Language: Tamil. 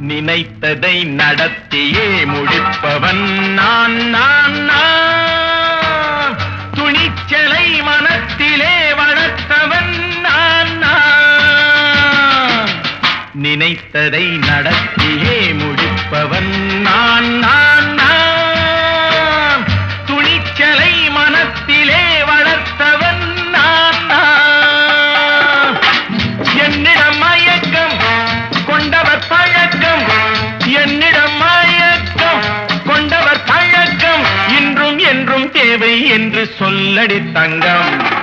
நினைத்ததை நடத்தியே முடிப்பவன் நான் நான் நான். துணிச்சலை மனத்திலே வளர்த்தவன் நான் நான். நினைத்ததை நடத்தியே முடிப்பவன் நான் நான் நான். துணிச்சலை மனத்திலே வளர்த்தவன் நான் நான். என்னிடம் மயக்கம் கொண்டவர் பழக்கம், என்னிடம் மயக்கம் கொண்டவர் பழக்கம், இன்றும் என்றும் தேவை என்று சொல்லடி தங்கம்.